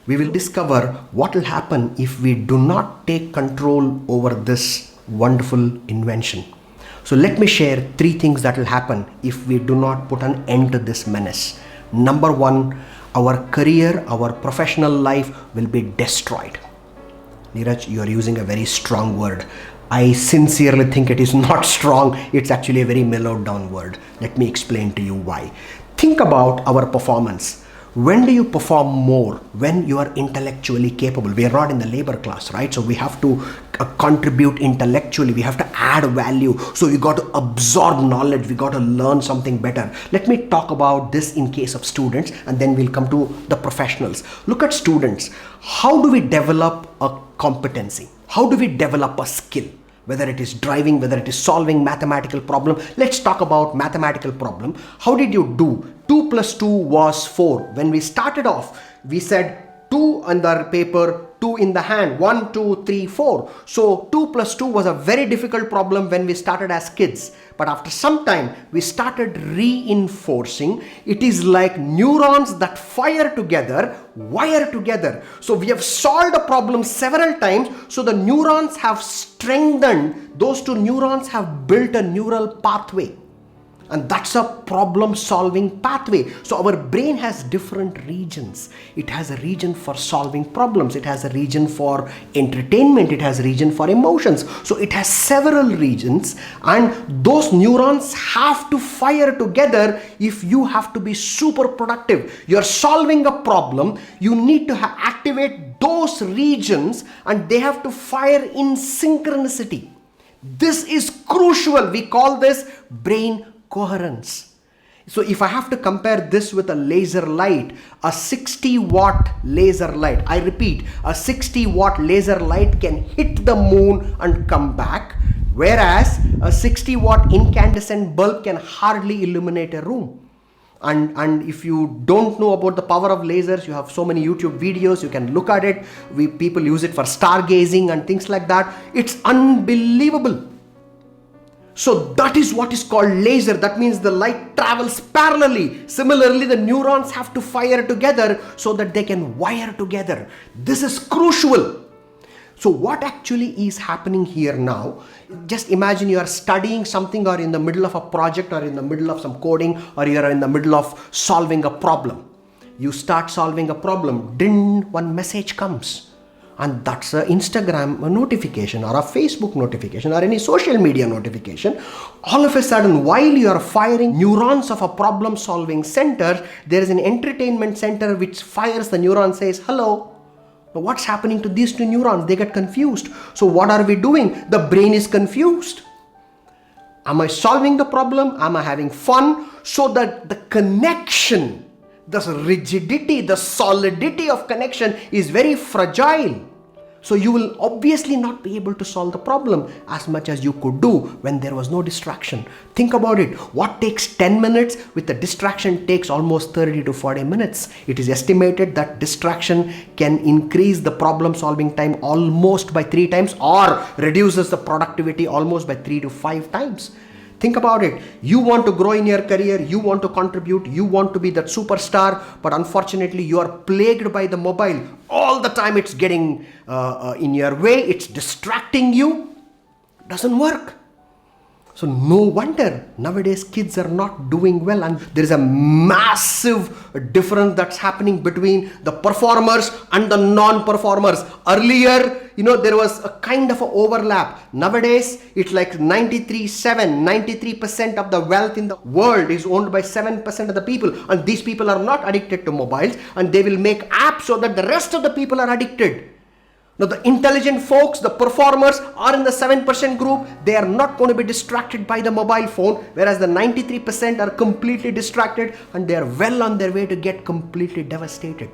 We will discover what will happen if we do not take control over this wonderful invention. So let me share 3 things that will happen if we do not put an end to this menace. Number 1, our career, our professional life will be destroyed. Neeraj, you are using a very strong word. I sincerely think it is not strong. It's actually a very mellowed down word. Let me explain to you why. Think about our performance. When do you perform more? When you are intellectually capable. We are not in the labor class, right? So we have to contribute intellectually. We have to add value. So we got to absorb knowledge. We got to learn something better. Let me talk about this in case of students, and then we'll come to the professionals. Look at students. How do we develop a competency? How do we develop a skill? Whether it is driving, whether it is solving mathematical problem. Let's talk about mathematical problem. How did you do? 2 plus 2 was 4. When we started off, we said 2 on the paper, 2 in the hand, 1, 2, 3, 4. So 2 plus 2 was a very difficult problem when we started as kids. But after some time, we started reinforcing. It is like neurons that fire together, wire together. So we have solved a problem several times. So the neurons have strengthened. Those 2 neurons have built a neural pathway. And that's a problem-solving pathway. So our brain has different regions. It has a region for solving problems. It has a region for entertainment. It has a region for emotions. So it has several regions, and those neurons have to fire together if you have to be super productive. You're solving a problem. You need to activate those regions, and they have to fire in synchronicity. This is crucial. We call this brain coherence. So if I have to compare this with a laser light, a 60-watt laser light, I repeat, a 60-watt laser light can hit the moon and come back, whereas a 60-watt incandescent bulb can hardly illuminate a room. And if you don't know about the power of lasers, you have so many YouTube videos, you can look at it. People use it for stargazing and things like that. It's unbelievable. So that is what is called laser. That means the light travels parallelly. Similarly, the neurons have to fire together so that they can wire together. This is crucial. So what actually is happening here now? Just imagine you are studying something, or in the middle of a project, or in the middle of some coding, or you are in the middle of solving a problem. You start solving a problem. Then one message comes. And that's an Instagram notification, or a Facebook notification, or any social media notification. All of a sudden, while you are firing neurons of a problem solving center, there is an entertainment center which fires the neuron, says, hello. Now, what's happening to these 2 neurons? They get confused. So what are we doing? The brain is confused. Am I solving the problem? Am I having fun? So that the connection, the rigidity, the solidity of connection is very fragile. So you will obviously not be able to solve the problem as much as you could do when there was no distraction. Think about it. What takes 10 minutes with the distraction takes almost 30 to 40 minutes. It is estimated that distraction can increase the problem solving time almost by 3 times, or reduces the productivity almost by 3 to 5 times. Think about it. You want to grow in your career, you want to contribute, you want to be that superstar, but unfortunately you are plagued by the mobile. All the time it's getting in your way, it's distracting you. Doesn't work. So no wonder nowadays kids are not doing well, and there is a massive difference that's happening between the performers and the non-performers. Earlier, there was a kind of an overlap. Nowadays, it's like 93% of the wealth in the world is owned by 7% of the people, and these people are not addicted to mobiles, and they will make apps so that the rest of the people are addicted. Now the intelligent folks, the performers are in the 7% group. They are not going to be distracted by the mobile phone, whereas the 93% are completely distracted, and they are well on their way to get completely devastated.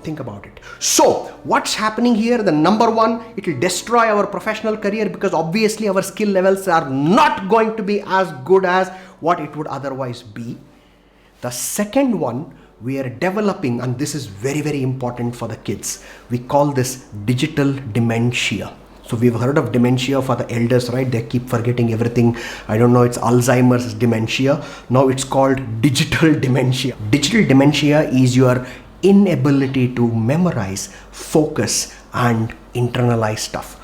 Think about it. So what's happening here? The number 1, it will destroy our professional career, because obviously our skill levels are not going to be as good as what it would otherwise be. The second one, we are developing, and this is very, very important for the kids. We call this digital dementia. So we've heard of dementia for the elders, right? They keep forgetting everything. I don't know, it's Alzheimer's dementia. Now it's called digital dementia. Digital dementia is your inability to memorize, focus, and internalize stuff.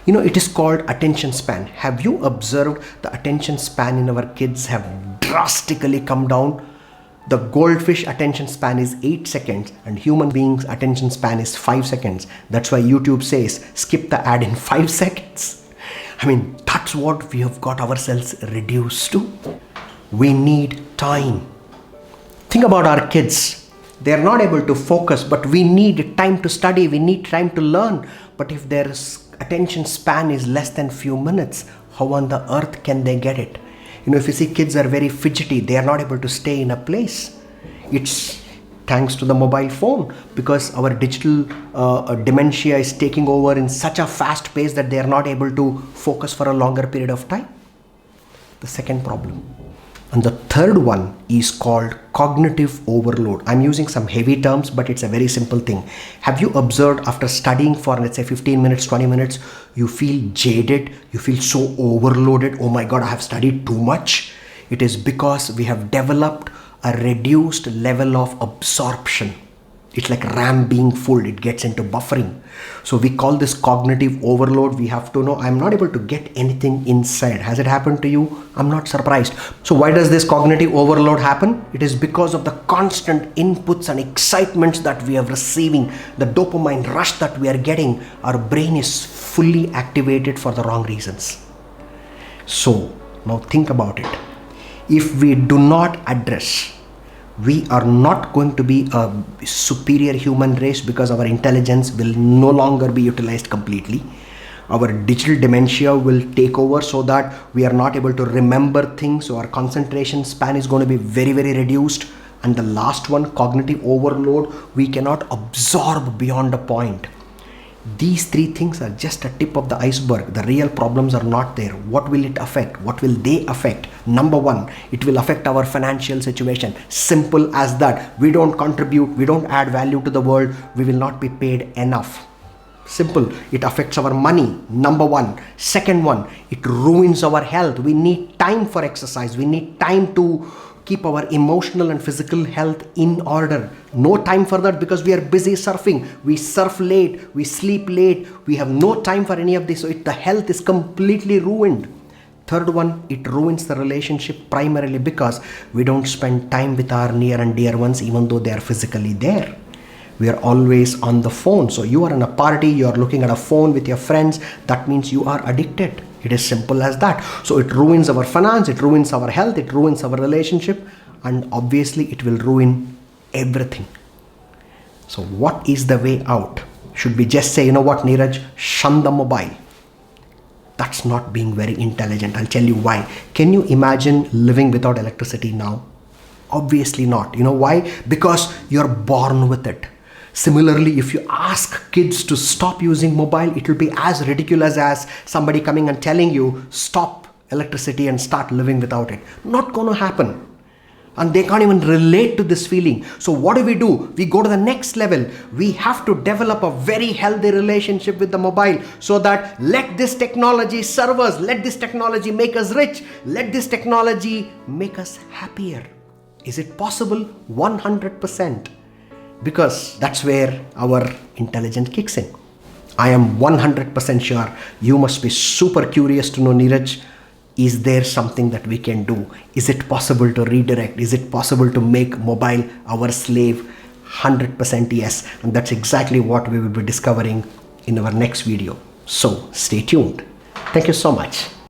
You know, it is called attention span. Have you observed the attention span in our kids have drastically come down? The goldfish attention span is 8 seconds and human beings attention span is 5 seconds. That's why YouTube says skip the ad in 5 seconds. I mean, that's what we have got ourselves reduced to. We need time. Think about our kids. They are not able to focus, but we need time to study. We need time to learn. But if their attention span is less than few minutes, how on the earth can they get it? You know, if you see kids are very fidgety, they are not able to stay in a place. It's thanks to the mobile phone, because our digital dementia is taking over in such a fast pace that they are not able to focus for a longer period of time. The second problem. And the third one is called cognitive overload. I'm using some heavy terms, but it's a very simple thing. Have you observed after studying for, let's say, 15 minutes, 20 minutes, you feel jaded, you feel so overloaded, oh my God, I have studied too much? It is because we have developed a reduced level of absorption. It's like RAM being full, it gets into buffering. So we call this cognitive overload. We have to know, I'm not able to get anything inside. Has it happened to you? I'm not surprised. So why does this cognitive overload happen? It is because of the constant inputs and excitements that we are receiving, the dopamine rush that we are getting. Our brain is fully activated for the wrong reasons. So now think about it. If we do not address, we are not going to be a superior human race, because our intelligence will no longer be utilized completely. Our digital dementia will take over so that we are not able to remember things. So our concentration span is going to be very, very reduced. And the last one, cognitive overload, we cannot absorb beyond a point. These three things are just a tip of the iceberg. The real problems are not there. What will it affect? What will they affect? Number one, it will affect our financial situation. Simple as that. We don't contribute, we don't add value to the world, we will not be paid enough. Simple. It affects our money. Number one. Second one, it ruins our health. We need time for exercise. We need time to keep our emotional and physical health in order. No time for that because we are busy surfing. We surf late, we sleep late, we have no time for any of this. So the health is completely ruined. Third one, it ruins the relationship primarily because we don't spend time with our near and dear ones even though they are physically there. We are always on the phone. So you are in a party, you are looking at a phone with your friends. That means you are addicted. It is simple as that. So it ruins our finance, it ruins our health, it ruins our relationship, and obviously it will ruin everything. So what is the way out? Should we just say, you know what, Neeraj, shun the mobile? That's not being very intelligent. I'll tell you why. Can you imagine living without electricity now? Obviously not. You know why? Because you're born with it. Similarly, if you ask kids to stop using mobile, it will be as ridiculous as somebody coming and telling you stop electricity and start living without it. Not going to happen. And they can't even relate to this feeling. So what do? We go to the next level. We have to develop a very healthy relationship with the mobile so that let this technology serve us. Let this technology make us rich. Let this technology make us happier. Is it possible? 100%. Because that's where our intelligence kicks in. I am 100% sure you must be super curious to know, Neeraj, is there something that we can do? Is it possible to redirect? Is it possible to make mobile our slave? 100% yes. And that's exactly what we will be discovering in our next video. So stay tuned. Thank you so much.